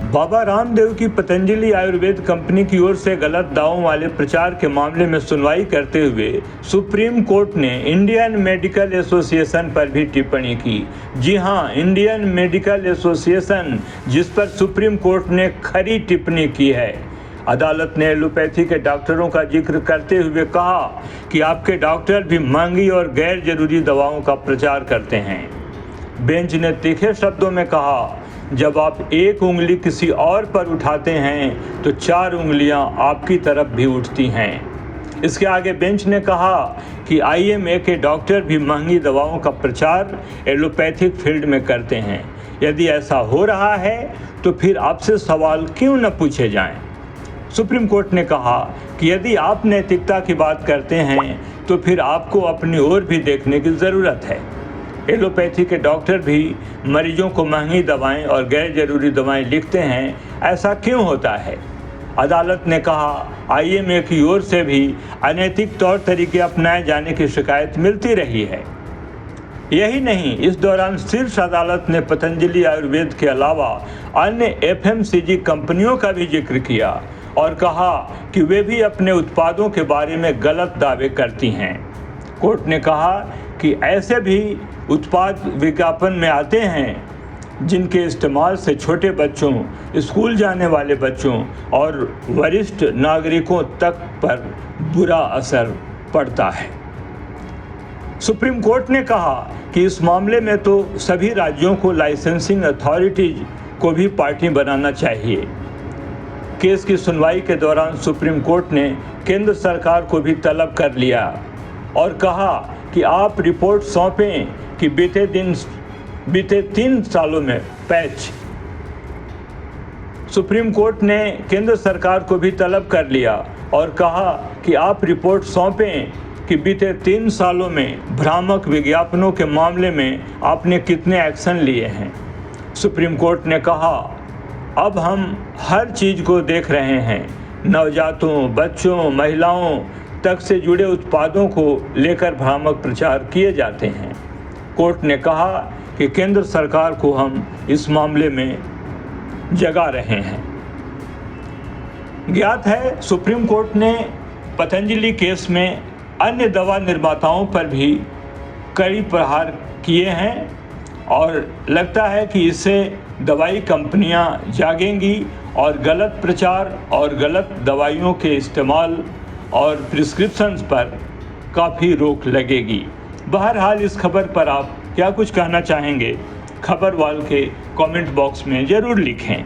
बाबा रामदेव की पतंजलि आयुर्वेद कंपनी की ओर से गलत दावों वाले प्रचार के मामले में सुनवाई करते हुए सुप्रीम कोर्ट ने इंडियन मेडिकल एसोसिएशन पर भी टिप्पणी की। जी हां, इंडियन मेडिकल एसोसिएशन, जिस पर सुप्रीम कोर्ट ने खरी टिप्पणी की है। अदालत ने एलोपैथी के डॉक्टरों का जिक्र करते हुए कहा कि आपके डॉक्टर भी महंगी और गैर जरूरी दवाओं का प्रचार करते हैं। बेंच ने तीखे शब्दों में कहा, जब आप एक उंगली किसी और पर उठाते हैं तो 4 उंगलियां आपकी तरफ भी उठती हैं। इसके आगे बेंच ने कहा कि IMA के डॉक्टर भी महंगी दवाओं का प्रचार एलोपैथिक फील्ड में करते हैं। यदि ऐसा हो रहा है तो फिर आपसे सवाल क्यों न पूछे जाएं? सुप्रीम कोर्ट ने कहा कि यदि आप नैतिकता की बात करते हैं तो फिर आपको अपनी ओर भी देखने की ज़रूरत है। एलोपैथी के डॉक्टर भी मरीजों को महंगी दवाएं और गैर जरूरी दवाएं लिखते हैं, ऐसा क्यों होता है? अदालत ने कहा, IMA की ओर से भी अनैतिक तौर तरीके अपनाए जाने की शिकायत मिलती रही है। यही नहीं, इस दौरान शीर्ष अदालत ने पतंजलि आयुर्वेद के अलावा अन्य FMCG कंपनियों का भी जिक्र किया और कहा कि वे भी अपने उत्पादों के बारे में गलत दावे करती हैं। कोर्ट ने कहा कि ऐसे भी उत्पाद विज्ञापन में आते हैं जिनके इस्तेमाल से छोटे बच्चों, स्कूल जाने वाले बच्चों और वरिष्ठ नागरिकों तक पर बुरा असर पड़ता है। सुप्रीम कोर्ट ने कहा कि इस मामले में तो सभी राज्यों को लाइसेंसिंग अथॉरिटीज को भी पार्टी बनाना चाहिए। केस की सुनवाई के दौरान सुप्रीम कोर्ट ने केंद्र सरकार को भी तलब कर लिया और कहा कि आप रिपोर्ट सौंपें कि बीते 3 सालों में पैच। सुप्रीम कोर्ट ने केंद्र सरकार को भी तलब कर लिया और कहा कि आप रिपोर्ट सौंपें कि बीते 3 सालों में भ्रामक विज्ञापनों के मामले में आपने कितने एक्शन लिए हैं। सुप्रीम कोर्ट ने कहा, अब हम हर चीज़ को देख रहे हैं, नवजातों, बच्चों, महिलाओं तक से जुड़े उत्पादों को लेकर भ्रामक प्रचार किए जाते हैं। कोर्ट ने कहा कि केंद्र सरकार को हम इस मामले में जगा रहे हैं। ज्ञात है, सुप्रीम कोर्ट ने पतंजलि केस में अन्य दवा निर्माताओं पर भी कड़ी प्रहार किए हैं और लगता है कि इससे दवाई कंपनियां जागेंगी और गलत प्रचार और गलत दवाइयों के इस्तेमाल और प्रिस्क्रिप्शंस पर काफ़ी रोक लगेगी। बहरहाल इस खबर पर आप क्या कुछ कहना चाहेंगे? खबर वाल के कमेंट बॉक्स में ज़रूर लिखें।